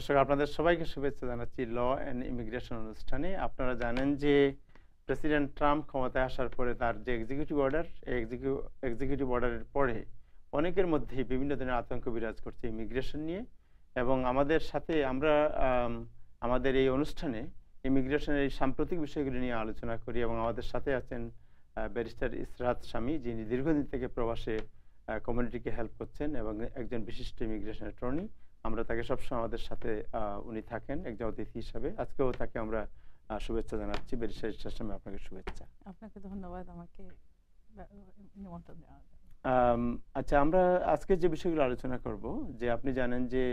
দর্শক আপনাদের সবাইকে শুভেচ্ছা জানাচ্ছি ল অ্যান্ড ইমিগ্রেশন অনুষ্ঠানে। আপনারা জানেন যে প্রেসিডেন্ট ট্রাম্প ক্ষমতায় আসার পরে তার যে এক্সিকিউটিভ অর্ডার, এই এক্সিকিউটিভ অর্ডারের পরে অনেকের মধ্যেই বিভিন্ন ধরনের আতঙ্ক বিরাজ করছে ইমিগ্রেশন নিয়ে। এবং আমাদের সাথে আমরা আমাদের এই অনুষ্ঠানে ইমিগ্রেশনের এই সাম্প্রতিক বিষয়গুলি নিয়ে আলোচনা করি এবং আমাদের সাথে আছেন ব্যারিস্টার ইসরাত স্বামী, যিনি দীর্ঘদিন থেকে প্রবাসে কমিউনিটিকে হেল্প করছেন এবং একজন বিশিষ্ট ইমিগ্রেশন অ্যাটর্নি। আমরা তাকে সবসময় আমাদের সাথে উনি থাকেন একজন অতিথি হিসাবে। আজকেও তাকে আমরা শুভেচ্ছা জানাচ্ছি। ব্যারিস্টার ইসরাত স্বামী, আপনাকে শুভেচ্ছা। আপনাকে ধন্যবাদ আমাকে নিমন্ত্রণ দেওয়ার জন্য। আচ্ছা, আমরা আজকে যে বিষয়গুলো আলোচনা করব, যে আপনি জানেন যে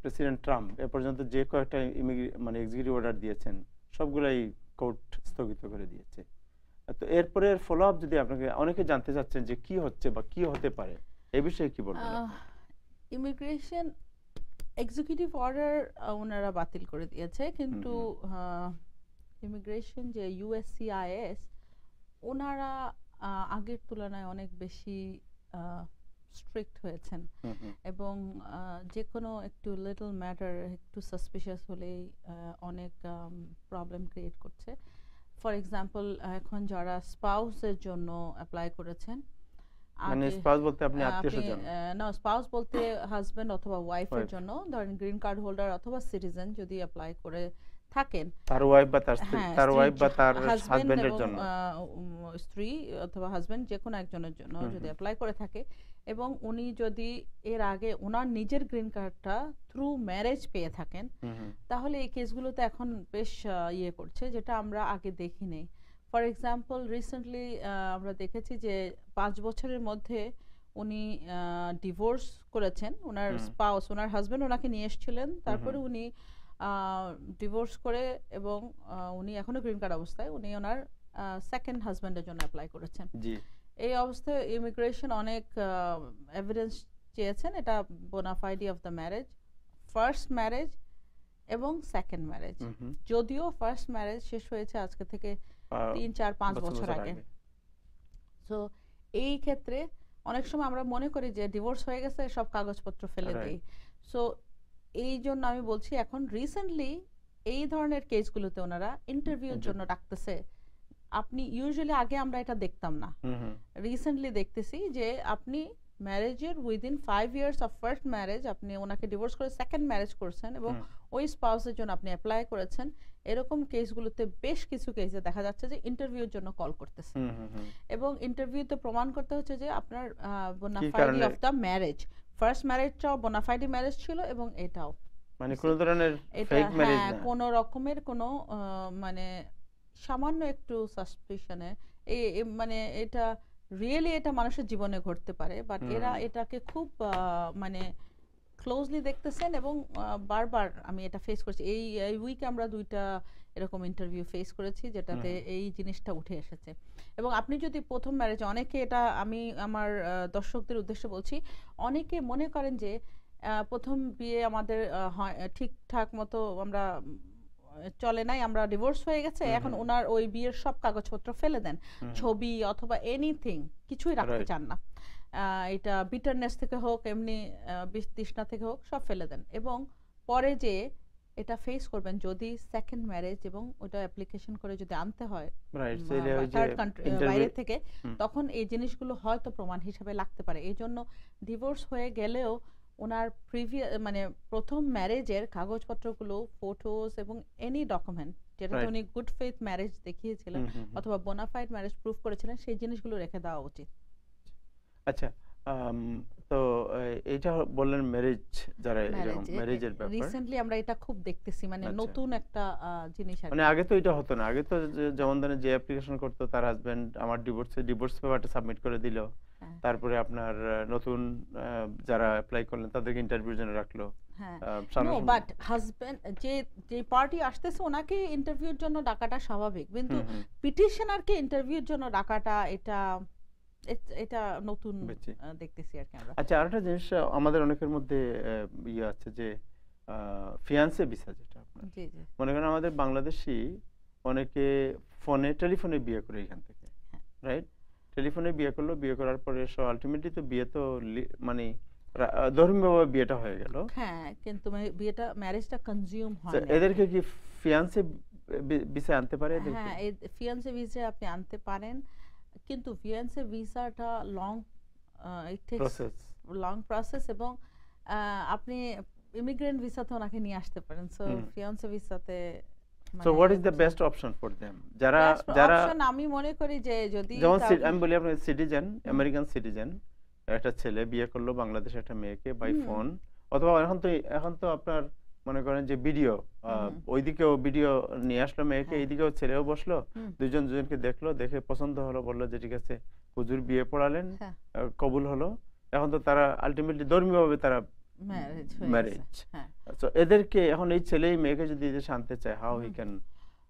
প্রেসিডেন্ট ট্রাম্প এ পর্যন্ত যে কয়েকটা এক্সিকিউটিভ অর্ডার দিয়েছেন সবগুলাই কোর্ট স্থগিত করে দিয়েছে। তো এরপরে ফলো আপ যদি আপনাকে, অনেকে জানতে চাচ্ছেন যে কি হচ্ছে বা কি হতে পারে, এই বিষয়ে কি বলবেন? ইমিগ্রেশন এক্সিকিউটিভ অর্ডার ওনারা বাতিল করে দিয়েছে, কিন্তু ইমিগ্রেশন যে ইউএসসিআইএস ওনারা আগের তুলনায় অনেক বেশি স্ট্রিক্ট হয়েছেন এবং যে কোনো একটু লিটল ম্যাটার, একটু সাসপিশিয়াস হলেই অনেক প্রবলেম ক্রিয়েট করছে। ফর এক্সাম্পল, এখন যারা স্পাউসের জন্য অ্যাপ্লাই করেছেন, মানে স্পাউস বলতে আপনি আত্মীয়স্বজন? না, স্পাউস বলতে হাজবেন্ড অথবা ওয়াইফের জন্য, ধরেন গ্রিন কার্ড হোল্ডার অথবা সিটিজেন যদি অ্যাপ্লাই করে থাকেন, তার ওয়াইফ বা তার স্ত্রী, তার ওয়াইফ বা তার হাজবেন্ডের জন্য, স্ত্রী অথবা হাজবেন্ড যে কোনো একজনের জন্য যদি অ্যাপ্লাই করে থাকে এবং উনি যদি এর আগে ওনার নিজের গ্রিন কার্ডটা থ্রু ম্যারেজ পেয়ে থাকেন, তাহলে এই কেসগুলোতে এখন বেশ ইয়ে করছে, যেটা আমরা আগে দেখি নেই। ফর এক্সাম্পল, রিসেন্টলি আমরা দেখেছি যে 5 বছরের মধ্যে উনি ডিভোর্স করেছেন। ওনার স্পাউস, ওনার হাজবেন্ড ওনাকে নিয়ে এসেছিলেন, তারপরে উনি ডিভোর্স করে এবং উনি এখনো গ্রিন কার্ড অবস্থায়, উনি ওনার সেকেন্ড হাজবেন্ডের জন্য অ্যাপ্লাই করেছেন। এই অবস্থায় ইমিগ্রেশন অনেক এভিডেন্স চেয়েছেন, এটা bona fide of the marriage, first marriage এবং সেকেন্ড ম্যারেজ। যদিও ফার্স্ট ম্যারেজ শেষ হয়েছে আজকে থেকে 3-4-5 বছর আগে। সো এই ক্ষেত্রে অনেক সময় আমরা মনে করি যে ডিভোর্স হয়ে গেছে, সব কাগজপত্র ফেলে দেই। সো এই জন্য আমি বলছি, এখন রিসেন্টলি এই ধরনের কেসগুলোতে ওনারা ইন্টারভিউর জন্য ডাকতেছে। আপনি ইউজুয়ালি আগে আমরা এটা দেখতাম না, রিসেন্টলি দেখতেছি যে আপনি ম্যারেজের within 5 years of first marriage, আপনি ওনাকে ডিভোর্স করে সেকেন্ড ম্যারেজ করছেন এবং ওই স্পাউসের জন্য আপনি অ্যাপ্লাই করেছেন, এরকম কেসগুলোতে বেশ কিছু কেসে দেখা যাচ্ছে যে ইন্টারভিউর জন্য কল করতেছে এবং ইন্টারভিউতে প্রমাণ করতে হচ্ছে যে আপনার bona fide of the marriage, first ম্যারেজটাও বোনাফাইডি ম্যারেজ ছিল এবং এটাও মানে কোনো ধরনের ফেক ম্যারেজ না, কোনো রকমের কোনো মানে সামান্য একটু সাসপিশনে মানে এটা রিয়েলি এটা মানুষের জীবনে ঘটতে পারে, বাট এরা এটাকে খুব মানে ক্লোজলি দেখতেছেন এবং বারবার আমি এটা ফেস করছি। এই উইকে আমরা 2টা এরকম ইন্টারভিউ ফেস করেছি যেটাতে এই জিনিসটা উঠে এসেছে। এবং আপনি যদি প্রথম ম্যারেজে, অনেকে, এটা আমি আমার দর্শকদের উদ্দেশ্যে বলছি, অনেকে মনে করেন যে প্রথম বিয়ে আমাদের ঠিকঠাক মতো আমরা চলে নাই, আমরা ডিভোর্স হয়ে গেছে, এখন ওনার ওই বিয়ের সব কাগজপত্র ফেলে দেন, ছবি অথবা এনিথিং কিছুই রাখতে চান না। এটা বিটারনেস থেকে হোক, এমনি তৃষ্ণা থেকে হোক, সব ফেলে দেন এবং পরে যে এটা ফেস করবেন যদি সেকেন্ড ম্যারেজ এবং ওটা অ্যাপ্লিকেশন করে যদি আনতে হয় থার্ড কান্ট্রি বাইরে থেকে, তখন এই জিনিসগুলো হয়তো প্রমাণ হিসেবে লাগতে পারে। এই জন্য ডিভোর্স হয়ে গেলেও ওনার মানে প্রথম ম্যারেজের কাগজপত্রগুলো, ফটোস এবং এনি ডকুমেন্ট যেটা উনি গুড ফেথ ম্যারেজ দেখিয়েছিলেন অথবা বোনাফাইড ম্যারেজ প্রুফ করেছিলেন, সেই জিনিসগুলো রেখে দেওয়া উচিত। আচ্ছা, তো এইটা বললেন ম্যারেজ, যারা ম্যারেজের ব্যাপার রিসেন্টলি আমরা এটা খুব দেখতেছি, মানে নতুন একটা জিনিস। মানে আগে তো এটা হতো না, আগে তো যেমন ধরেন যে অ্যাপ্লিকেশন করতো তার হাজবেন্ড আমার ডিভোর্স পেপারটা সাবমিট করে দিল, তারপরে আপনার নতুন যারা অ্যাপ্লাই করলেন তাদেরকে ইন্টারভিউর জন্য রাখলো। নো, বাট হাজবেন্ড যে পার্টি আসতেছে ওনাকে ইন্টারভিউর জন্য ডাকাটা স্বাভাবিক, কিন্তু পিটিশনারকে ইন্টারভিউর জন্য ডাকাটা এটা নতুন দেখতেছি আর কি আমরা। আচ্ছা, আরেকটা জিনিস আমাদের অনেকের মধ্যে ইয়ে আছে যে ফিয়ান্সে ভিসা, যেটা আপনার মনে করেন আমাদের বাংলাদেশি অনেকে টেলিফোনে বিয়ে করে এখান থেকে, রাইট? টেলিফোনে বিয়ে করলো, বিয়ে করার পরে আলটিমেটলি তো বিয়ে তো মানে ধর্মীয়ভাবে বিয়েটা হয়ে গেল, হ্যাঁ, কিন্তু বিয়েটা ম্যারেজটা কনজিউম তো হয় না। এদেরকে কি ফিয়ান্সে ভিসা আনতে পারে এদেরকে? হ্যাঁ, ফিয়ান্সে ভিসা আপনি আনতে পারেন, কিন্তু ফিয়ান্সে ভিসাটা লং, ইট টেকস প্রসেস। লং প্রসেস, এবং আপনি ইমিগ্রেন্ট ভিসাতে ওনাকে নিয়ে আসতে পারেন। সো হুম। ফিয়ান্সে ভিসাতে সো মানে what is the best option for them? যারা বেস্ট যারা অপশন আমি মনে করি যে যদি যেমন কাউকে- আমি বলি আপনার সিটিজেন, আমেরিকান সিটিজেন, একটা ছেলে বিয়ে করলো বাংলাদেশে একটা মেয়েকে বাই হুম। ফোন, অথবা এখন তো আপনার মনে করেন যে ভিডিও, হুম। ওইদিকেও ভিডিও নিয়ে আসলো মেয়েকে, হ্যাঁ। এইদিকেও ছেলেও বসলো, হুম। দুজন দুজনকে দেখলো, দেখে পছন্দ হলো, বললো যে ঠিক আছে, হুজুর বিয়ে পড়ালেন, হ্যাঁ, কবুল হলো। এখন তো তারা আলটিমেটলি ধর্মীয়ভাবে তারা ম্যারেজ হয়ে ম্যারেজ। গেছে। হ্যাঁ, তো এদেরকে এখন এই ছেলেই মেয়েকে যদি এদেশে আনতে চায়, how he hmm. Can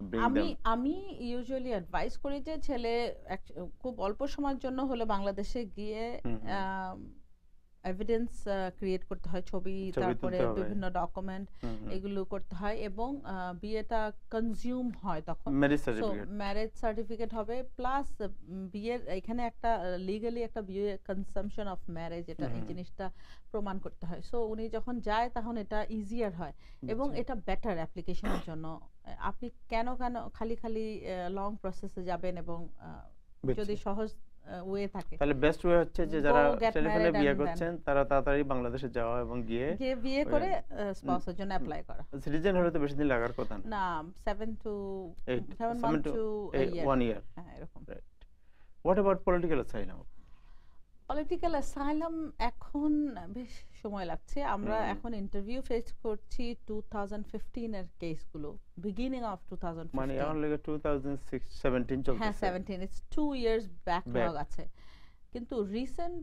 bring আমি দেম? আমি ইউজুয়ালি অ্যাডভাইস করি যে ছেলে খুব অল্প সময়ের জন্য হলে বাংলাদেশে গিয়ে হুম, হুম। এভিডেন্স ক্রিয়েট করতে হয়, ছবি, ছবি তারপরে তুলতে হবে। বিভিন্ন ডকুমেন্ট, হুম, হুম। এগুলো করতে হয়, এবং বিয়েটা কনজিউম হয় তখন। Marriage so certificate. Marriage certificate হবে, প্লাস বিয়ের এখানে একটা লিগালি একটা বিয়ে কনসামশন অফ ম্যারেজ, এটা এই হুম। জিনিসটা প্রমাণ করতে হয়। সো উনি যখন যায় তখন এটা ইজিয়ার হয়, এবং আচ্ছা। এটা বেটার অ্যাপ্লিকেশনের জন্য। আপনি কেন কেন খালি খালি লং প্রসেসে যাবেন, এবং যদি বুঝছি। সহজ ওয়ে থাকে, তাহলে বেস্ট ওয়ে হচ্ছে যে go যারা get ছেলেপেলে married বিয়ে and then করছেন তারা তাড়াতাড়ি বাংলাদেশে যাওয়া এবং গিয়ে গিয়ে বিয়ে করে স্পাউসের জন্য অ্যাপ্লাই করা। সিটিজেন হলে তো বেশি দিন লাগার কথা না। না, 7 7 month to to a year। 1 year। হ্যাঁ, এরকম। Right. What about political asylum? Political asylum এখন বেশ সময় লাগছে। আমরা হুম। এখন ইন্টারভিউ ফেস করছি 2015 এর কেসগুলো, বিগিনিং অফ মানে 2015। এখন লেগে 2017 হ্যাঁ, চলতেছে। 17, ইটস 2 ইয়ার্স ব্যাকলগ Back। আছে। কিন্তু রিসেন্ট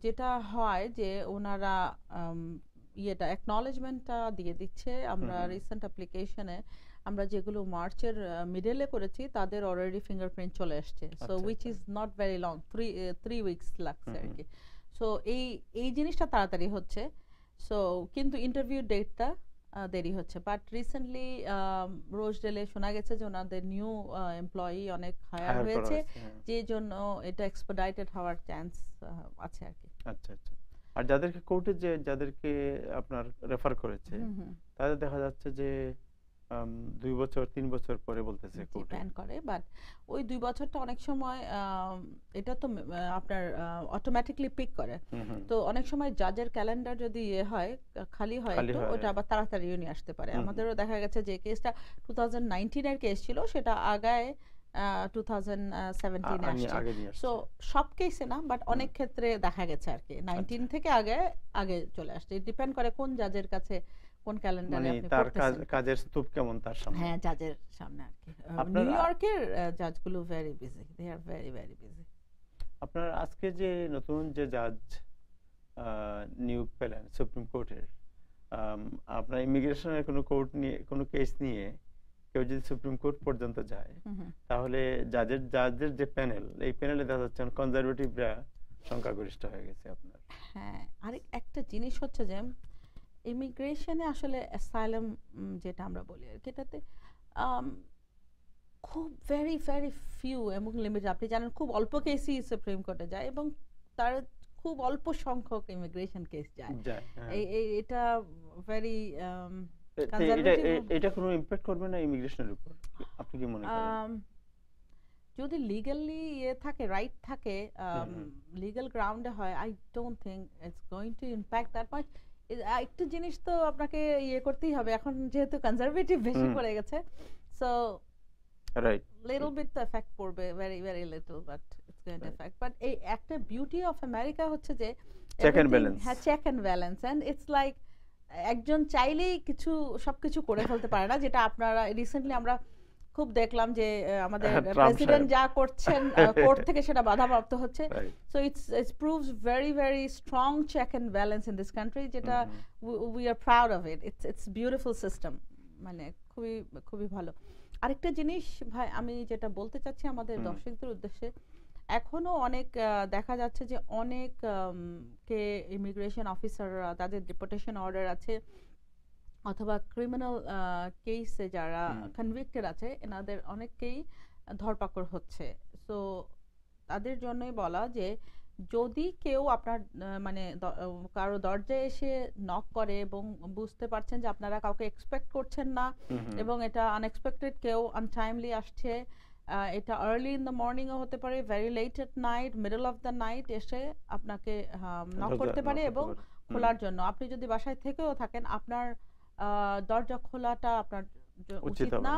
যেটা হয় যে ওনারা ইয়েটা অ্যাকনলেজমেন্টটা দিয়ে দিচ্ছে। আমরা হুম। রিসেন্ট অ্যাপ্লিকেশনে আমরা যেগুলো মার্চের মিডলে করেছি তাদের অলরেডি ফিঙ্গারপ্রিন্ট চলে আসছে। সো আচ্ছা, উইচ আচ্ছা। Is not very long, 3 weeks লাগছে আর হুম। কি। সো এই জিনিসটা তাড়াতাড়ি হচ্ছে। সো কিন্তু ইন্টারভিউ ডেটটা দেরি হচ্ছে। বাট রিসেন্টলি রোজডেলে শোনা গেছে যে ওনাদের নিউ এমপ্লয়ি অনেক হায়ার হায়ার করা হয়েছে, হয়েছে, হ্যাঁ। যে জন্য এটা এক্সপেডাইটেড হওয়ার চান্স আছে আর কি। আচ্ছা, আচ্ছা। আর যাদেরকে আপনার রেফার করেছে, হুম, হুম। তাদের দেখা যাচ্ছে যে 2 বছর 3 বছর পরে বলতেছে কোর্টে। ডিপেন্ড করে, বাট ওই 2 বছরটা অনেক সময় এটা তো আপনার অটোমেটিকলি পিক করে। হুম, হুম। তো অনেক সময় জাজের ক্যালেন্ডার যদি হয়, খালি হয় খালি একটু, হয়। ওটা আবার তাড়াতাড়িও নিয়ে আসতে পারে। হুম, হুম। আমাদেরও দেখা গেছে যে কেসটা 2019 এর কেস ছিল, সেটা আগায় 2017 এ আসছে। আগে নিয়ে সো আসছে। সব কেসে না, বাট অনেক ক্ষেত্রে দেখা গেছে আর কি 19 থেকে আগে চলে আসছে। ডিপেন্ড করে কোন জাজের কাছে, কোন ক্যালেন্ডারে মানে আপনি তার পড়তেছেন। কাজের স্তূপ কেমন তার সামনে। হ্যাঁ, জাজের সামনে আর কি। আপনার নিউ ইয়র্কের জাজগুলো very busy, they are very very busy. আপনার আজকে যে নতুন যে জাজ নিয়োগ পেলেন সুপ্রিম কোর্টের, আপনার ইমিগ্রেশনের কোনো কেস নিয়ে কেউ যদি সুপ্রিম কোর্ট পর্যন্ত যায়, তাহলে জাজের যে প্যানেল, এই প্যানেলে দেখা যাচ্ছে কনজারভেটিভরা সংখ্যাগরিষ্ঠ হয়ে গেছে আপনার। হ্যাঁ, আরেক একটা জিনিস হচ্ছে যে ইমিগ্রেশনে আসলে অ্যাসাইলাম যেটা আমরা বলি আর কি, এটাতে খুব ভেরি ভেরি ফিউ এবং লিমিটেড, আপনি জানেন খুব অল্প কেসই সুপ্রিম কোর্টে যায়, এবং তার খুব অল্প সংখ্যক ইমিগ্রেশন কেস যায়। হ্যাঁ। এটা ভেরি এটা কোনো ইমপ্যাক্ট করবে না ইমিগ্রেশনের উপর, আপনি কি মনে করেন? যদি লিগালি থাকে, রাইট থাকে, লিগাল গ্রাউন্ডে হয়, I don't think it's going to impact that much. একটা জিনিস তো আপনাকে করতেই হবে, এখন যেহেতু কনজারভেটিভ বেশি পড়ে গেছে, সো রাইট, লিটল বিট তো এফেক্ট পড়বে, very very little, but it's going to effect. But এই একটা বিউটি অফ আমেরিকা হচ্ছে যে চেক এন্ড ব্যালেন্স। হ্যাঁ, check and balance, and it's like একজন চাইলেই সবকিছু করে ফেলতে পারে না, যেটা আপনারা রিসেন্টলি আমরা খুব দেখলাম যে আমাদের প্রেসিডেন্ট যা করছেন কোর্ট থেকে সেটা বাধাপ্রাপ্ত হচ্ছে। So it's proves very very strong check and balance in this country, যেটা we are proud of it. It's beautiful system, মানে খুবই খুবই ভালো। আরেকটা জিনিস ভাই, আমি যেটা বলতে চাচ্ছি আমাদের দর্শকদের উদ্দেশ্যে, এখনো অনেক দেখা যাচ্ছে যে অনেক কে ইমিগ্রেশন অফিসাররা, তাদের ডিপোর্টেশন অর্ডার আছে, অথবা ক্রিমিনাল কেসে যারা কনভিক্টেড আছে, এনাদের অনেককেই ধরপাকড় হচ্ছে। সো তাদের জন্যই বলা যে যদি কেউ আপনার মানে কারো দরজায় এসে নক করে এবং বুঝতে পারছেন যে আপনারা কাউকে এক্সপেক্ট করছেন না এবং এটা আনএক্সপেক্টেড কেউ আনটাইমলি আসছে, এটা আর্লি ইন দ্য মর্নিংও হতে পারে, very late at night, middle of the night এসে আপনাকে নক করতে পারে এবং খোলার জন্য আপনি যদি বাসায় থেকেও থাকেন আপনার দরজা খোলাটা আপনার উচিত না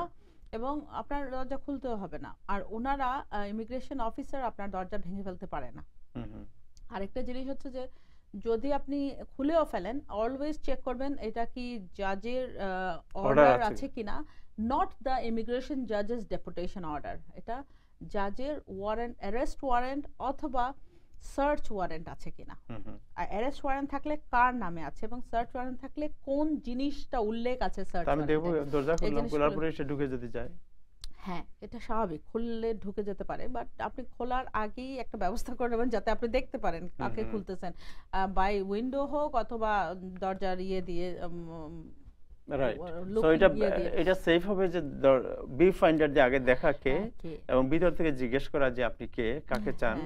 এবং আপনার দরজা খুলতেও হবে না। আর ওনারা ইমিগ্রেশন অফিসার আপনার দরজা ভেঙে ফেলতে পারে না। আরেকটা জিনিস হচ্ছে যে যদি আপনি খুলেও ফেলেন অলওয়েজ চেক করবেন এটা কি জাজের অর্ডার আছে কিনা, নট দ্য ইমিগ্রেশন জাজেস ডেপুটেশন অর্ডার, এটা জাজের ওয়ারেন্ট, অ্যারেস্ট ওয়ারেন্ট অথবা সার্চ ওয়ারেন্ট আছে কিনা। আর অ্যারেস্ট ওয়ারেন্ট থাকলে কার নামে আছে এবং সার্চ ওয়ারেন্ট থাকলে কোন জিনিসটা উল্লেখ আছে সার্চ আমি দেখব দরজা খুললাম, খোলার পরে এসে ঢুকে যদি যায়, হ্যাঁ এটা স্বাভাবিক, খুললে ঢুকে যেতে পারে, বাট আপনি খোলার আগেই একটা ব্যবস্থা করে নেবেন যাতে আপনি দেখতে পারেন কাকে খুলতেছেন, বাই উইন্ডো হোক অথবা দরজার ইয়ে দিয়ে। রাইট, সো এটা সেফ হবে যে বি ফাইন্ডার দিয়ে আগে দেখা কে এবং ভিতর থেকে জিজ্ঞেস করা যে আপনি কে, কাকে চান,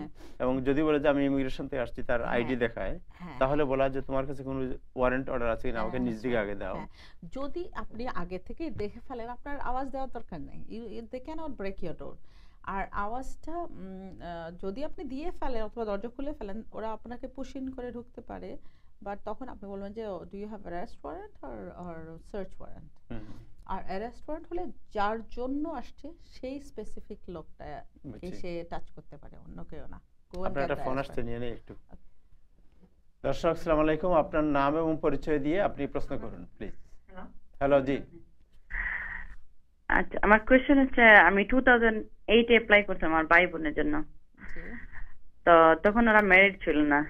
এবং যদি বলে যে আমি ইমিগ্রেশন থেকে আসছি তার আইডি দেখায়, তাহলে বলা যে তোমার কাছে কোনো ওয়ারেন্ট অর্ডার আছে কিনা আমাকে নিজ দিকে আগে দাও। যদি আপনি আগে থেকে দেখে ফেলেন আপনার আওয়াজ দেওয়ার দরকার নেই, দে ক্যানট ব্রেক ইওর ডোর। আর আওয়াজটা যদি আপনি দিয়ে ফেলেন অথবা দরজা খুলে ফেলেন ওরা আপনাকে পুশ ইন করে ঢুকতে পারে, বাট তখন আপনি বলবেন যে do you have arrest warrant or search warrant. আর অ্যারেস্ট ওয়ারেন্ট হলে যার জন্য আসছে সেই স্পেসিফিক লোকটা এসে টাচ করতে পারে, অন্য কেউ না। আপনার একটা ফোন আসছে, নিয়ে নেই একটু। দর্শক আসসালামু আলাইকুম, আপনার নাম এবং পরিচয় দিয়ে আপনি প্রশ্ন করুন প্লিজ। হ্যালো জি। আচ্ছা, আমার কোশ্চেন হচ্ছে আমি 2008 অ্যাপ্লাই করছিলাম আমার ভাই বোনের জন্য, তো তখন ওরা ম্যারিড ছিল না,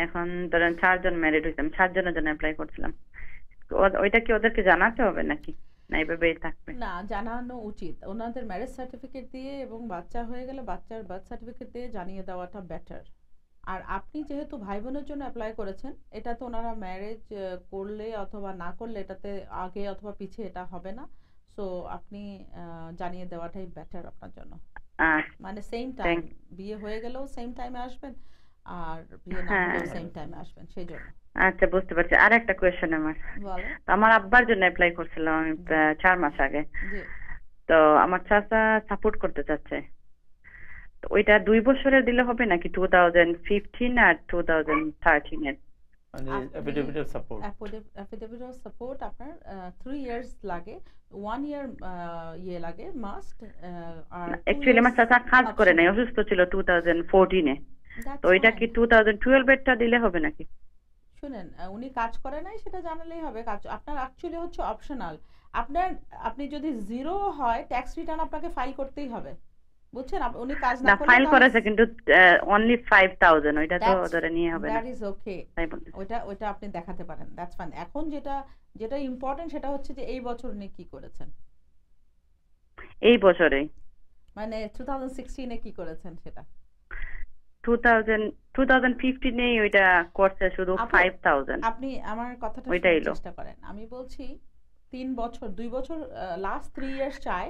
এখন ধরেন 4 জন ম্যারিড হইতাম, 7 জনের জন্য অ্যাপ্লাই করছিলাম, ওইটা কি ওদেরকে জানাতে হবে নাকি না এইভাবেই থাকবে? না, জানানো উচিত, ওনাদের ম্যারেজ সার্টিফিকেট দিয়ে এবং বাচ্চা হয়ে গেলে বাচ্চার বার্থ সার্টিফিকেট দিয়ে জানিয়ে দেওয়াটা বেটার। আর আপনি যেহেতু ভাই বোনের জন্য অ্যাপ্লাই করেছেন, এটা তো ওনারা ম্যারেজ করলে অথবা না করলে এটাতে আগে অথবা পিছিয়ে এটা হবে না, সো আপনি জানিয়ে দেওয়াটাই বেটার আপনার জন্য। মানে সেম টাইম, বিয়ে হয়ে গেলেও সেম টাইমে আসবেন আর বিয়ে না হলেও সেম টাইমে আসবেন, সেই জন্য। আচ্ছা, বুঝতে পারছি। আর একটা কোয়েশ্চেন আমার আব্বার জন্য অ্যাপ্লাই করছিলাম আমি 4 মাস আগে, তো আমার চাচা সাপোর্ট করতে চাচ্ছে, তো ওইটা 2 বছরের দিলে হবে নাকি 2015 আর 2013 এর? মানে affidavit of support, affidavit of support আপনার 3 ইয়ার্স লাগে, 1 ইয়ার ইয়ে লাগে মাস্ট। আর অ্যাকচুয়ালি আমার চাচা কাজ করে নাই, অসুস্থ ছিল 2014 এ, তো ওইটা কি 2012 এরটা দিলে হবে নাকি? শুনেন, উনি কাজ করে নাই সেটা জানালেই হবে, কাজ আপনার অ্যাকচুয়ালি হচ্ছে অপশনাল। আপনি যদি 0 হয় ট্যাক্স রিটার্ন আপনাকে ফাইল করতেই হবে, বুঝছেন? উনি কাজ না করলে ফাইল করেছে কিন্তু অনলি 5000, ওইটা তো ধরে নিয়ে হবে না। দ্যাট ইজ ওকে, ওইটা আপনি দেখাতে পারেন, দ্যাটস ফাইন। এখন যেটা ইম্পর্টেন্ট সেটা হচ্ছে যে এই বছর উনি কি করেছেন, এই বছরে মানে 2016 এ কি করেছেন সেটা। 2015 এ ওইটা করছে শুধু 5000। আপনি আমার কথাটা শোনার চেষ্টা করেন, আমি বলছি 3 বছর 2 বছর লাস্ট 3 ইয়ার্স চাই।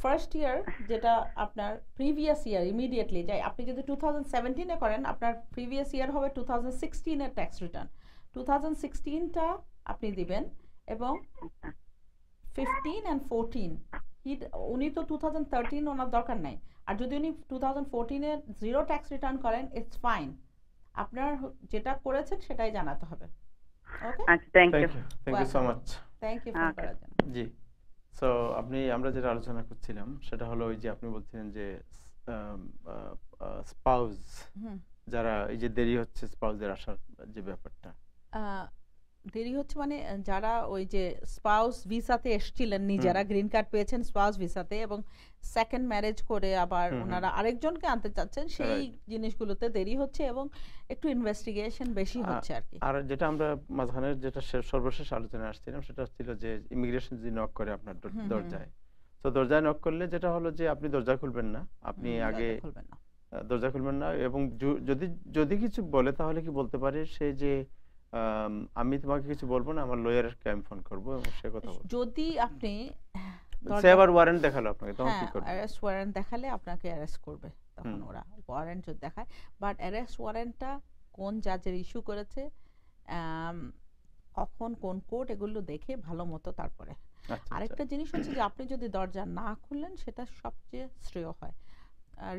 ফার্স্ট ইয়ার যেটা আপনার প্রিভিয়াস ইয়ার ইমিডিয়েটলি যাই, আপনি যদি 2017 এ করেন আপনার প্রিভিয়াস ইয়ার হবে 2016 এর ট্যাক্স রিটার্ন, 2016টা আপনি দিবেন এবং 15 and 14 উনি তো 2013 ওনার দরকার নাই। আর যদি উনি 2014 এর 0 ট্যাক্স রিটার্ন করেন ইটস ফাইন, আপনার যেটা করেছেন সেটাই জানাতে হবে। ওকে, আচ্ছা, thank you so much, thank you for করার জন্য। জি। সো আমরা যেটা আলোচনা করছিলাম সেটা হলো ওই যে আপনি বলছিলেন যে স্পাউস যারা এই যে দেরি হচ্ছে স্পাউসদের আসার যে ব্যাপারটা, দেরি হচ্ছে মানে যারা ওই যে স্পাউস ভিসাতে এসেছিলেন, নিজেরা গ্রিন কার্ড পেয়েছেন স্পাউস ভিসাতে এবং সেকেন্ড ম্যারেজ করে আবার ওনারা আরেকজনকে আনতে চাচ্ছেন, সেই জিনিসগুলোতে দেরি হচ্ছে এবং একটু ইনভেস্টিগেশন বেশি হচ্ছে আর কি। আর যেটা আমরা মাঝখানে যেটা সর্বশেষ আলোচনা আসছিলাম সেটা ছিল যে ইমিগ্রেশন যদি নক করে আপনার দরজায়, তো দরজায় নক করলে যেটা হলো যে আপনি দরজা খুলবেন না, আপনি আগে দরজা খুলবেন না, এবং যদি কিছু বলে তাহলে কি বলতে পারে সে যে আমি তোমাকে কিছু বলবো না, আমার লয়ারকে আমি ফোন করবো এবং সে কথা বলবো। যদি আপনি সে আবার ওয়ারেন্ট দেখালো আপনাকে, তখন কি হ্যাঁ, করবেন? অ্যারেস্ট ওয়ারেন্ট দেখালে আপনাকে অ্যারেস্ট করবে তখন হুম। ওরা, ওয়ারেন্ট যদি দেখায়। বাট অ্যারেস্ট ওয়ারেন্টটা কোন জাজের ইস্যু করেছে, কখন কোন কোর্ট, এগুলো দেখে ভালো মতো তারপরে। আচ্ছা আচ্ছা। আরেকটা জিনিস হচ্ছে যে আপনি যদি দরজা না খুললেন সেটা সবচেয়ে শ্রেয় হয়।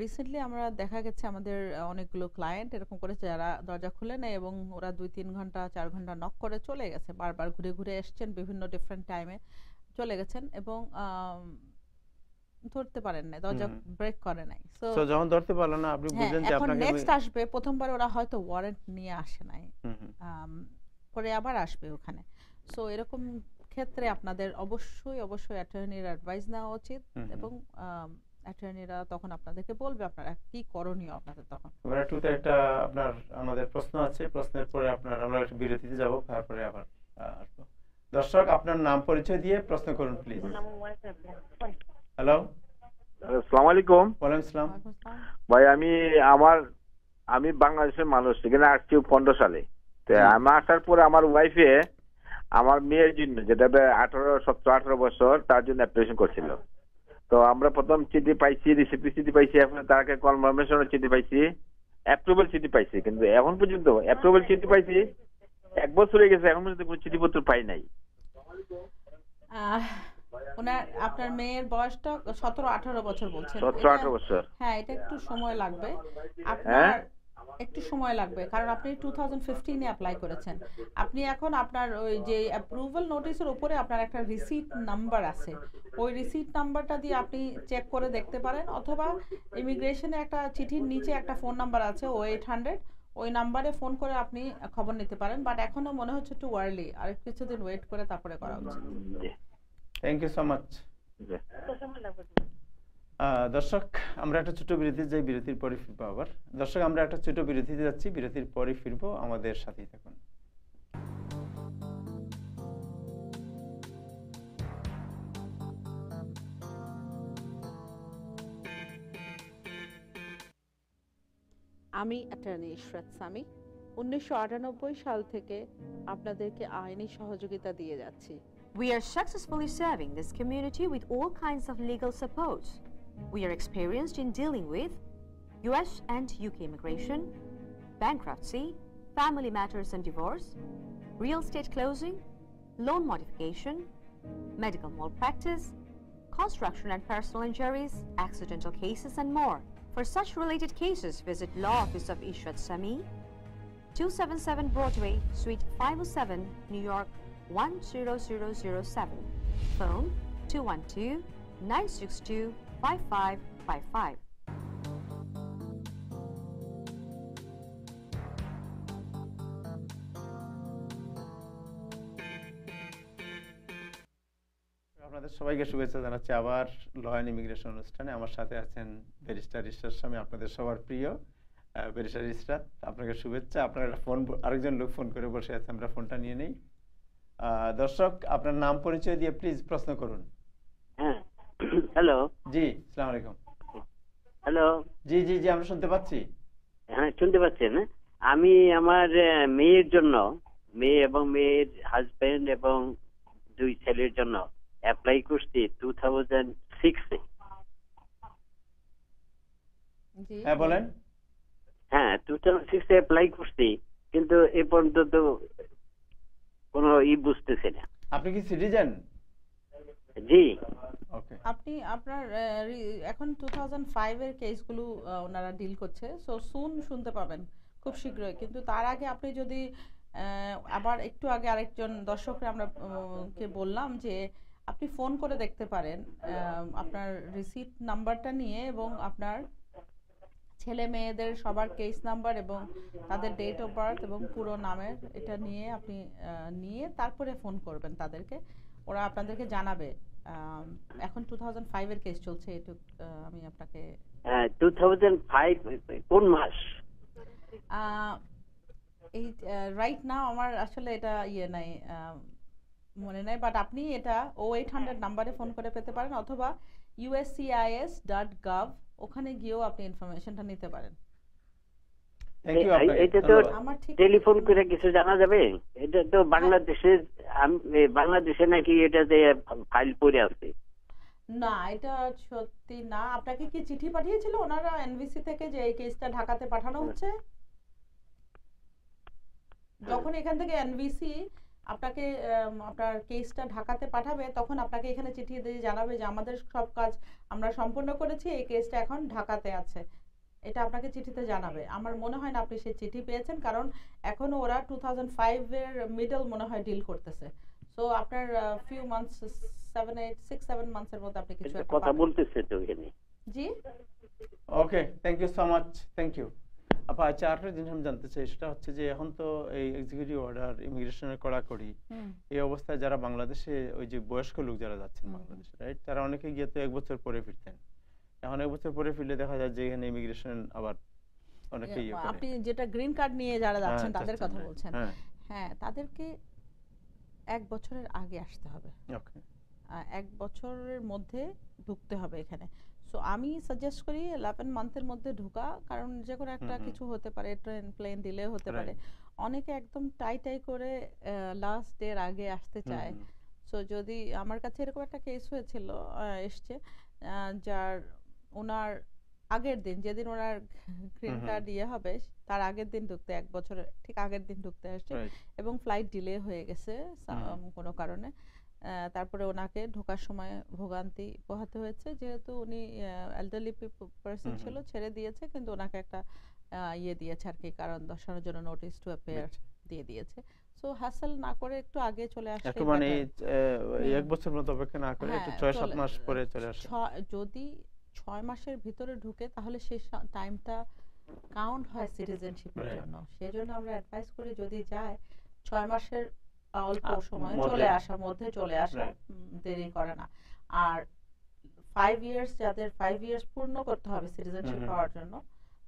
রিসেন্টলি আমরা দেখা গেছে আমাদের অনেকগুলো ক্লায়েন্ট এরকম করেছে যারা দরজা খুলে নেয় এবং ওরা 2-3 ঘন্টা 4 ঘন্টা নক করে চলে গেছে, বারবার ঘুরে ঘুরে এসছেন, বিভিন্ন ডিফারেন্ট টাইমে চলে গেছেন এবং ধরতে পারেন না, দরজা হুম। ব্রেক করে নাই। সো তো যখন ধরতে পারলো না, আপনি হ্যাঁ, বুঝলেন যে এখন আপনাকে নেক্সট আসবে, প্রথমবার ওরা হয়তো ওয়ারেন্ট নিয়ে আসে নাই, হুম হুম। পরে আবার আসবে ওখানে। সো এরকম ক্ষেত্রে আপনাদের অবশ্যই অবশ্যই অ্যাটর্নির অ্যাডভাইস নেওয়া উচিত হুম হুম। এবং অ্যাটর্নিরা তখন আপনাদেরকে বলবে আপনারা কি করণীয় আপনাদের তখন। এবার টুতে একটা আপনার আমাদের প্রশ্ন আছে, প্রশ্নের পরে আমরা একটা বিরতিতে যাব, তারপরে আবার আসবো। দর্শক, আপনার নাম পরিচয় দিয়ে প্রশ্ন করুন প্লিজ। হ্যালো। আসসালামু আলাইকুম। ওয়ালাইকুম আসসালাম। ওয়ালাইকুম আসসালাম। ভাই আমি বাংলাদেশের মানুষ, এখানে আসছি 15 সালে। তো জি। আমি আসার পরে আমার ওয়াইফে আমার মেয়ের জন্য, যেটা 17-18 বছর, তার জন্য অ্যাপ্লিকেশন করছিল। তো আমরা প্রথম চিঠি পাইছি, রিসিপ্ট চিঠি পাইছি, এখন তাকে কনফার্মেশনের চিঠি পাইছি, অ্যাপ্রুভাল চিঠি পাইছি, কিন্তু এখন পর্যন্ত অ্যাপ্রুভাল চিঠি পাইছি 1 বছর হয়ে গেছে, এখন পর্যন্ত কোনো চিঠিপত্র পাই নাই। আপনার মেয়ের বয়সটা 17-18 বছর বলছেন। 17-18 বছর। হ্যাঁ, এটা একটু সময় লাগবে আপনার, হ্যাঁ? একটু সময় লাগবে, কারণ আপনি 2015 এ অ্যাপ্লাই করেছেন। আপনি এখন আপনার ওই যে অ্যাপ্রুভাল নোটিশের উপরে আপনার একটা রিসিট নাম্বার আছে, ওই রিসিট নাম্বারটা দিয়ে আপনি চেক করে দেখতে পারেন, অথবা ইমিগ্রেশনে একটা চিঠির নিচে একটা ফোন নাম্বার আছে 0800, ওই নাম্বারে ফোন করে আপনি খবর নিতে পারেন। বাট এখনো মনে হচ্ছে একটু আর্লি, আর কিছুদিন ওয়েট করে তারপরে করা উচিত। জি। Thank you so much. জি। দর্শক, আমরা একটা ছোট বিরতি যাই, বিরতির পরে ফিরবো আবার। দর্শক, আমরা একটা ছোট বিরতিতে যাচ্ছি, বিরতির পরে ফিরবো, আমাদের সাথেই থাকুন। আমি অ্যাটর্নি ইশরাত সামি। 1998 সাল থেকে আপনাদেরকে আইনি সহযোগিতা দিয়ে যাচ্ছি। We are successfully serving this community with all kinds of legal support. We are experienced in dealing with US and UK immigration, bankruptcy, family matters and divorce, real estate closing, loan modification, medical malpractice, construction and personal injuries, accidental cases, and more. For such related cases, visit Law Office of Ishrat Sami, 277 Broadway, Suite 507, New York 10007. Phone 212-962-5555. আপনাদের সবাইকে শুভেচ্ছা জানাচ্ছি আবার law and immigration অনুষ্ঠানে। আমার সাথে আছেন barrister Ishrat Sami, আপনাদের সবার প্রিয় ব্যারিস্টার ইশরাত। আপনাকে শুভেচ্ছা। আপনার একটা ফোন, আরেকজন লোক ফোন করে বসে আছে, আমরা ফোনটা নিয়ে নেই। দর্শক, আপনার নাম পরিচয় দিয়ে প্লিজ প্রশ্ন করুন। হ্যাঁ, হ্যালো। জি, আসসালামু আলাইকুম। হ্যালো। জি জি জি, আমরা শুনতে পাচ্ছি। হ্যাঁ, শুনতে পাচ্ছেন? আমি আমার মেয়ের জন্য, মেয়ে এবং মেয়ের হাজবেন্ড এবং 2 ছেলের জন্য অ্যাপ্লাই করছি 2006-এ। জি, হ্যাঁ বলেন। হ্যাঁ, 2006-এ অ্যাপ্লাই করছি, কিন্তু এ পর্যন্ত কোনো বুঝতেছি না। আপনি কি সিটিজেন? জি। ওকে। আপনি আপনার এখন 2005 এর কেসগুলো ওনারা ডিল করছে, সো সুন শুনতে পাবেন খুব শীঘ্রই। কিন্তু তার আগে আপনি যদি আবার একটু আগে আরেকজন দর্শকরা আমরা কে বললাম যে আপনি ফোন করে দেখতে পারেন আপনার রিসিট নাম্বারটা নিয়ে, এবং আপনার ছেলে মেয়েদের সবার কেস নাম্বার এবং তাদের ডেট অফ বার্থ এবং পুরো নামের এটা নিয়ে আপনি নিয়ে তারপরে ফোন করবেন তাদেরকে, ওরা আপনাদেরকে জানাবে। এখন 2005 এর কেস চলছে, এটুক আমি আপনাকে। 2005 কোন মাস? এই রাইট নাও আমার আসলে এটা নাই, মনে নাই, বাট আপনি এটা 0800 নাম্বারে ফোন করে পেতে পারেন, অথবা uscis.gov, ওখানে গিয়েও আপনি ইনফরমেশনটা নিতে পারেন। থ্যাংক ইউ আপনাকে। এটা তো আমার ঠিক টেলিফোন করে কিছু জানা যাবে? এটা তো বাংলাদেশে নাকি এটাতে ফাইল পড়ে আছে। না, এটা সত্যি না। আপনাকে কি চিঠি পাঠিয়েছিল ওনারা এনভিসি থেকে যে এই কেসটা ঢাকাতে পাঠানো হচ্ছে? যখন এখান থেকে এনভিসি আপনাকে আপনার কেসটা ঢাকাতে পাঠাবে, তখন আপনাকে এখানে চিঠি দিয়ে জানাবে যে আমাদের সব কাজ আমরা সম্পূর্ণ করেছি, এই কেসটা এখন ঢাকাতে আছে। এটা আপনাকে চিঠিতে জানাবে। আমার মনে হয় না আপনি সেই চিঠি পেয়েছেন, কারণ এখনো ওরা 2005 এর মিডল মনে হয় ডিল করতেছে। সো আপনার ফিউ মান্থস, 6-7 মান্থসের মধ্যে আপনি কিছু একটা কথা পাবেন। বলতেছে তো এখানে। জি, okay, thank you so much, thank you আপা। আচ্ছা, আরেকটা জিনিস আমি জানতে চাই, সেটা হচ্ছে যে এখন তো এই এক্সিকিউটিভ অর্ডার, ইমিগ্রেশনের কড়াকড়ি, এই অবস্থায় যারা বাংলাদেশে ওই যে বয়স্ক লোক যারা যাচ্ছেন বাংলাদেশে, রাইট, তারা অনেকে গিয়ে তো 1 বছর পরে ফিরতেন। এখন 1 বছর পরে ফিরলে দেখা যায় যে এখানে ইমিগ্রেশন আবার অনেকে ইয়ে করে। আপনি যেটা গ্রিন কার্ড নিয়ে যারা যাচ্ছেন তাদের কথা হ্যাঁ, বলছেন। হ্যাঁ, হ্যাঁ, তাদেরকে 1 বছরের আগে আসতে হবে। ওকে, 1 বছরের মধ্যে ঢুকতে হবে এখানে। সো আমি সাজেস্ট করি 11 মান্থের মধ্যে ঢোকা, কারণ যে কোনো একটা কিছু হতে পারে, ট্রেন প্লেন ডিলে হতে পারে। অনেকে একদম টাই করে লাস্ট ডের আগে আসতে চায়। সো যদি আমার কাছে এরকম একটা কেস হয়েছিল, এসছে, যার ওনার আগের দিন, যেদিন ওনার গ্রিন কার্ড ইয়ে হবে তার আগের দিন ঢুকতে, 1 বছরের ঠিক আগের দিন ঢুকতে আসছে, এবং ফ্লাইট ডিলে হয়ে গেছে কোনো কারণে। তারপরে ওনাকে ঢোকার সময় ভোগান্তি পোহাতে হয়েছে, যেহেতু উনি এল্ডারলি পার্সন ছিল, ছেড়ে দিয়েছে, কিন্তু ওনাকে একটা ইয়ে দিয়েছে আর কি, কারণ দর্শানোর জন্য নোটিস টু অ্যাপিয়ার দিয়ে দিয়েছে। সো হ্যাসেল না করে একটু আগে চলে আসলে একটু মানে 1 বছর মতো অপেক্ষা না করে একটু 6-7 মাস পরে চলে আসে। যদি 6 মাসের ভিতরে ঢুকে তাহলে সেই টাইমটা কাউন্ট হয় সিটিজেনশিপের জন্য। সেজন্য আমরা অ্যাডভাইস করি যদি যায় 6 মাসের অল্প সময় মধ্যে চলে আসা, দেরি করে না। আর 5 ইয়ার্স, যাদের 5 ইয়ার্স পূর্ণ করতে হবে সিটিজেনশিপ পাওয়ার জন্য,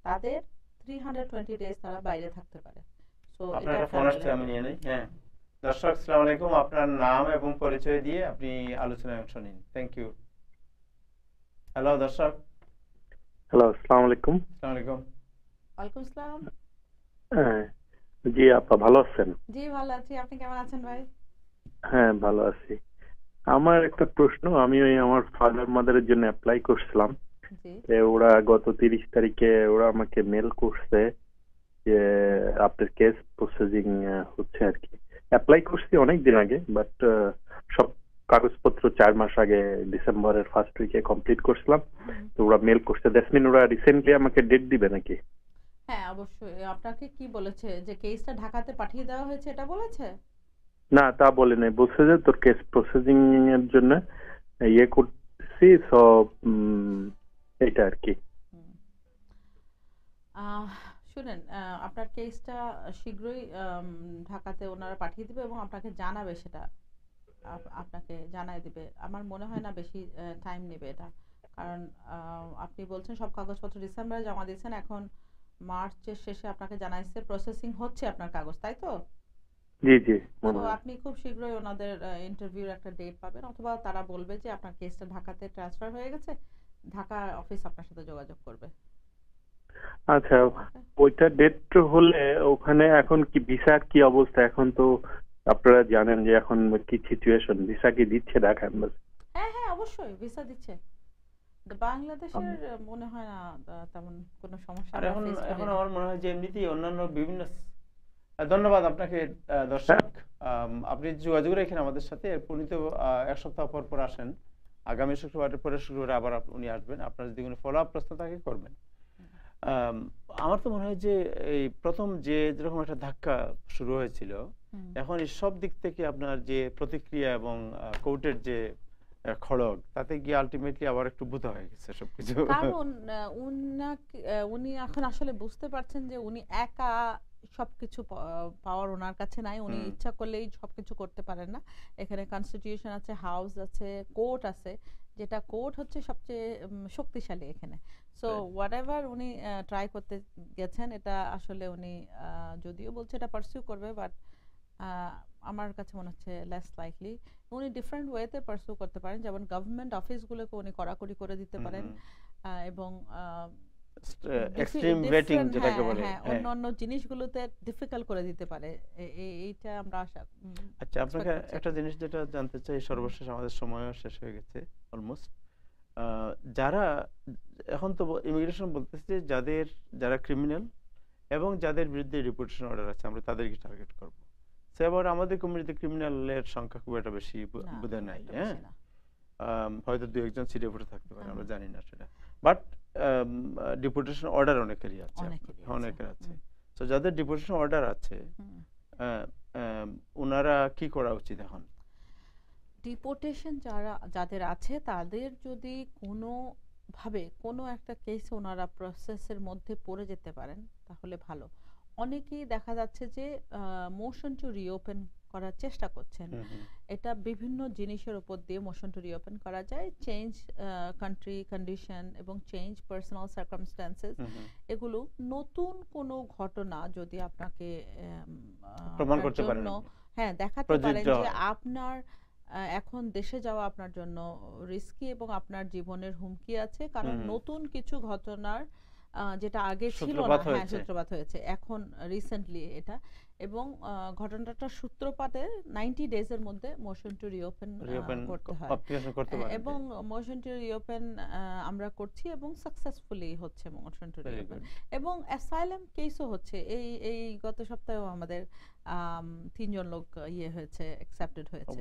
তাদের 320 ডেজ তারা বাইরে থাকতে পারে। সো আপনার ফোন আসছে, আমি নিয়ে নেই। হ্যাঁ, দর্শক আসসালামু আলাইকুম, আপনার নাম এবং পরিচয় দিয়ে আপনি আলোচনায় অংশ নিন। Thank you. হ্যালো দর্শক। হ্যালো, আসসালামু আলাইকুম। আসসালামু আলাইকুম। ওয়ালাইকুম আসসালাম। জি আপা, ভালো আছেন? জি ভালো আছি, আপনি কেমন আছেন ভাই? হ্যাঁ, ভালো আছি। আমার একটা প্রশ্ন, আমি ওই আমার ফাদার মাদারের জন্য অ্যাপ্লাই করছিলাম। ওরা গত 30 তারিখে ওরা আমাকে মেল করছে যে আপনার কেস প্রসেসিং হচ্ছে আর কি। অ্যাপ্লাই করছি অনেক দিন আগে, বাট সব কাগজপত্র 4 মাস আগে ডিসেম্বরের ফার্স্ট উইকে কমপ্লিট করছিলাম। তো ওরা মেল করছে, দ্যাটস মিন ওরা রিসেন্টলি আমাকে ডেট দিবে নাকি? হ্যাঁ অবশ্যই। আপনাকে কি বলেছে, যে কেসটা ঢাকাতে পাঠিয়ে দেওয়া হয়েছে এটা বলেছে? না, তা বলে নাই, বলছে যে তোর কেস প্রসেসিং এর জন্য ইয়ে করতেছি, সব এটা আর কি। শুনেন, আপনার কেসটা শীঘ্রই ঢাকাতে ওনারা পাঠিয়ে দিবে এবং আপনাকে জানাবে, সেটা আপনাকে জানাই দিবে। আমার মনে হয় না বেশি টাইম নেবে এটা, কারণ আপনি বলছেন সব কাগজপত্র ডিসেম্বরে জমা দিয়েছেন, এখন মার্চের শেষে আপনাকে জানাইছে প্রসেসিং হচ্ছে আপনার কাগজ, তাই তো? জি জি। তো আপনি খুব শীঘ্রই ওনাদের ইন্টারভিউর একটা ডেট পাবেন, অথবা তারা বলবে যে আপনার কেসটা ঢাকাতে ট্রান্সফার হয়ে গেছে, ঢাকা অফিস আপনার সাথে যোগাযোগ করবে। আচ্ছা, ওইটা ডেট হলে ওখানে এখন কি ভিসার কি অবস্থা? এখন তো আপনারা জানেন যে এখন কি সিচুয়েশন, ভিসা কি দিচ্ছে ঢাকা এম্বাসি? হ্যাঁ হ্যাঁ অবশ্যই ভিসা দিচ্ছে। বাংলাদেশের মনে হয় না তেমন কোনো সমস্যা। আর এখন আমার মনে হয় যে এমনিতেই অন্যান্য বিভিন্ন। ধন্যবাদ আপনাকে দর্শক, আপনি যোগাযোগ রাখেন আমাদের সাথে। উনি তো 1 সপ্তাহ পর পর আসেন, আগামী শুক্রবারের পরে শুক্রবারে আবার উনি আসবেন। আপনার যদি কোনো ফলো আপ প্রশ্ন থাকে করবেন। আমার তো মনে হয় যে এই প্রথম যে যেরকম একটা ধাক্কা শুরু হয়েছিল, এখন এই সব দিক থেকে আপনার যে প্রতিক্রিয়া এবং কোর্টের যে খড়গ, তাতে গিয়ে আলটিমেটলি আবার একটু ভূত হয়ে গেছে সবকিছু। কারণ উনি এখন আসলে বুঝতে পারছেন যে উনি একা সবকিছু পাওয়ার ওনার কাছে নাই। উনি ইচ্ছা করলেই সবকিছু করতে পারেন না। এখানে কনস্টিটিউশন আছে, হাউস আছে, কোর্ট আছে, যেটা কোর্ট হচ্ছে সবচেয়ে শক্তিশালী এখানে। সো হোয়াটএভার উনি ট্রাই করতে গেছেন, এটা আসলে উনি যদিও বলছে এটা পারসিউ করবে, বাট আমার কাছে মনে হচ্ছে লেস লাইকলি। উনি ডিফারেন্ট ওয়েতে পারসিউ করতে পারেন, যেমন গভর্নমেন্ট অফিসগুলোকে উনি কড়াকড়ি করে দিতে পারেন, এবং এক্সট্রিম ওয়েটিং যেটাকে বলে, অন্যান্য জিনিসগুলোতে ডিফিকাল্ট করে দিতে পারে। এইটা আমরা আশা। আচ্ছা, আপনাকে একটা জিনিস যেটা জানতে চাই সর্বশেষ, আমাদের সময়ও শেষ হয়ে গেছে অলমোস্ট। যারা এখন তো ইমিগ্রেশন বলতেছে যারা ক্রিমিনাল এবং যাদের বিরুদ্ধে ডিপোর্টেশন অর্ডার আছে আমরা তাদেরকে টার্গেট করব। সে আবার আমাদের কমিউনিটিতে ক্রিমিনালের সংখ্যা খুব একটা বেশি বোধহয় নাই, হ্যাঁ, হয়তো 2-1 ছিটে ফুটে থাকতে পারে, আমরা জানি না সেটা, বাট ডিপোর্টেশন অর্ডার অনেকেরই আছে, অনেকের আছে। তো যাদের ডিপোর্টেশন অর্ডার আছে ওনারা কি করা উচিত এখন? ডিপোর্টেশন যাদের আছে তাদের যদি কোনো একটা কেস ওনারা প্রসেসের মধ্যে পড়ে যেতে পারেন তাহলে ভালো। অনেকেই দেখা যাচ্ছে যে মোশন টু রিওপেন করার চেষ্টা করছেন। এটা বিভিন্ন জিনিসের উপর দিয়ে মোশন টু রিওপেন করা যায়, চেঞ্জ কান্ট্রি কন্ডিশন এবং চেঞ্জ পার্সোনাল সার্কামস্ট্যান্সেস। এগুলো নতুন কোনো ঘটনা যদি আপনাকে প্রমাণ করতে পারেন, হ্যাঁ দেখাতে পারেন যে আপনার এখন দেশে যাওয়া আপনার জন্য রিস্কি এবং আপনার জীবনের হুমকি আছে, কারণ নতুন কিছু ঘটনার যেটা আগে ছিল না, হ্যাঁ সূত্রপাত হয়েছে এখন রিসেন্টলি এটা, এবং ঘটনাটার সূত্রপাতে 90 ডেজের মধ্যে মোশন টু রিওপেন করতে হয়, এবং মোশন টু রিওপেন আমরা করছি এবং সাকসেসফুলি হচ্ছে মোশন টু রিওপেন, এবং অ্যাসাইলাম কেসও হচ্ছে। এই গত সপ্তাহেও আমাদের 3 জন লোক হয়েছে, অ্যাকসেপ্টেড হয়েছে।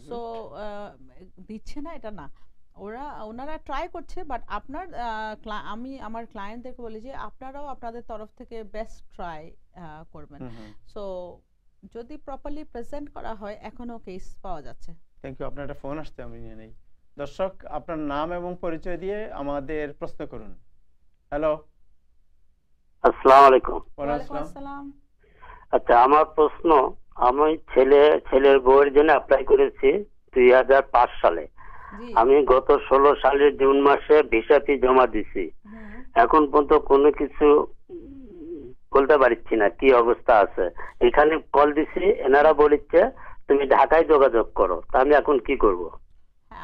সো দিচ্ছে না এটা না, ওনারা ট্রাই করছে, বাট আমি আমার ক্লায়েন্টদেরকে বলি যে আপনারাও আপনাদের তরফ থেকে বেস্ট ট্রাই করবেন। সো যদি প্রপারলি প্রেজেন্ট করা হয় এখনো কেস পাওয়া যাচ্ছে। Thank you. আপনার একটা ফোন আসছে, আমি নিয়ে নেই। দর্শক, আপনার নাম এবং পরিচয় দিয়ে আমাদের প্রশ্ন করুন। হ্যালো, আসসালামু আলাইকুম। ওয়ালাইকুম আসসালাম। আচ্ছা, আমার প্রশ্ন, আমি ছেলের বউয়ের জন্য অ্যাপ্লাই করেছি 2005 সালে। আমি গত 16 সালের জুন মাসে ভিসা ফি জমা দিছি, এখন পর্যন্ত কোনো কিছু বলতে পারছি না কি অবস্থা আছে। এখানে কল দিছি, এনারা বলেছে তুমি ঢাকায় যোগাযোগ করো, তা আমি এখন কি করব?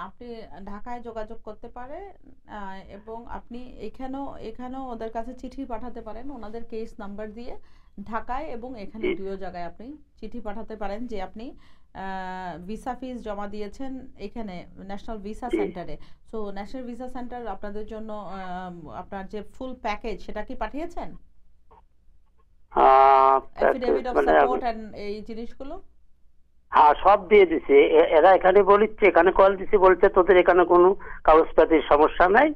আপনি ঢাকায় যোগাযোগ করতে পারে, এবং আপনি এখানেও ওদের কাছে চিঠি পাঠাতে পারেন ওনাদের কেস নাম্বার দিয়ে ঢাকায়, এবং এখানে দুটো জায়গায় আপনি চিঠি পাঠাতে পারেন যে আপনি ভিসা ফিস জমা দিয়েছেন এখানে ন্যাশনাল ভিসা সেন্টারে। সো ন্যাশনাল ভিসা সেন্টার আপনাদের জন্য আপনার যে ফুল প্যাকেজ সেটা কি পাঠিয়েছেন? এফিডেভিট অফ সাপোর্ট এন্ড এই জিনিসগুলো? হ্যাঁ, সব দিয়ে দিছি। এরা এখানে বলছে, এখানে কল দিছি, বলছে তোদের এখানে কোনো কাগজপাতির সমস্যা নাই,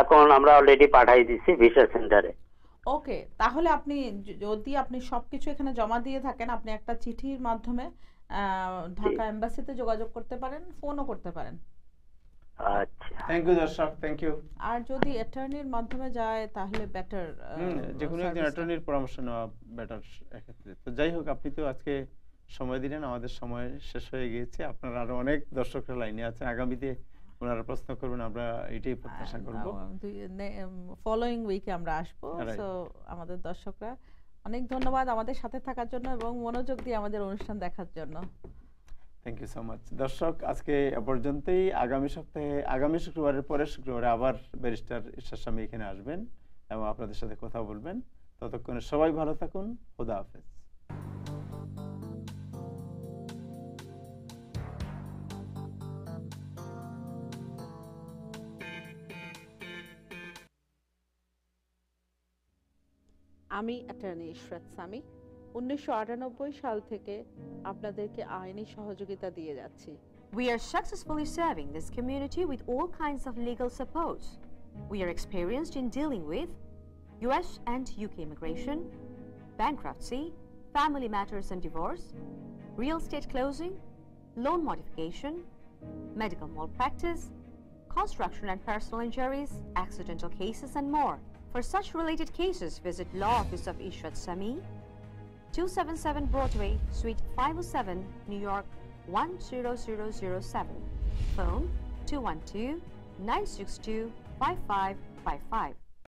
এখন আমরা অলরেডি পাঠাই দিছি ভিসা সেন্টারে। ওকে, তাহলে আপনি যদি সবকিছু এখানে জমা দিয়ে থাকেন, আপনি একটা চিঠির মাধ্যমে ঢাকা এমবাসিতে যোগাযোগ করতে পারেন, ফোনও করতে পারেন। আচ্ছা, থ্যাংক ইউ দর্শক, থ্যাংক ইউ। আর যদি অ্যাটর্নির মাধ্যমে যায় তাহলে বেটার, যে কোনো একজন অ্যাটর্নির পরামর্শ নেওয়া বেটার এক্ষেত্রে। তো যাই হোক, আপনি তো আজকে সময় দিলেন, আমাদের সময় শেষ হয়ে গিয়েছে। আপনারা আরো অনেক দর্শকরা লাইনে আছেন, আগামীতে ওনারা প্রশ্ন করবেন, আমরা এটাই প্রত্যাশা করব। ফলোইং উইকে আমরা আসবো। সো আমাদের দর্শকরা অনেক ধন্যবাদ আমাদের সাথে থাকার জন্য এবং মনোযোগ দিয়ে আমাদের অনুষ্ঠান দেখার জন্য। Thank you so much. দর্শক, আজকে এ পর্যন্তই। আগামী শুক্রবারের পরের শুক্রবারে আবার ব্যারিস্টার ইরশাদ শামী এখানে আসবেন এবং আপনাদের সাথে কথা বলবেন। ততক্ষণে সবাই ভালো থাকুন। খোদা হাফেজ। আমি অ্যাটর্নি ইশরাত সামি 1998 সাল থেকে আপনাদেরকে আইনি সহযোগিতা দিয়ে যাচ্ছি। We are successfully serving this community with all kinds of legal support. We are experienced in dealing with US and UK immigration, bankruptcy, family matters and divorce, real estate closing, loan modification, medical malpractice, construction and personal injuries, accidental cases and more. For such related cases, visit Law Office of Ishrat Sami, 277 Broadway, Suite 507, New York 10007. Phone 212-962-5555.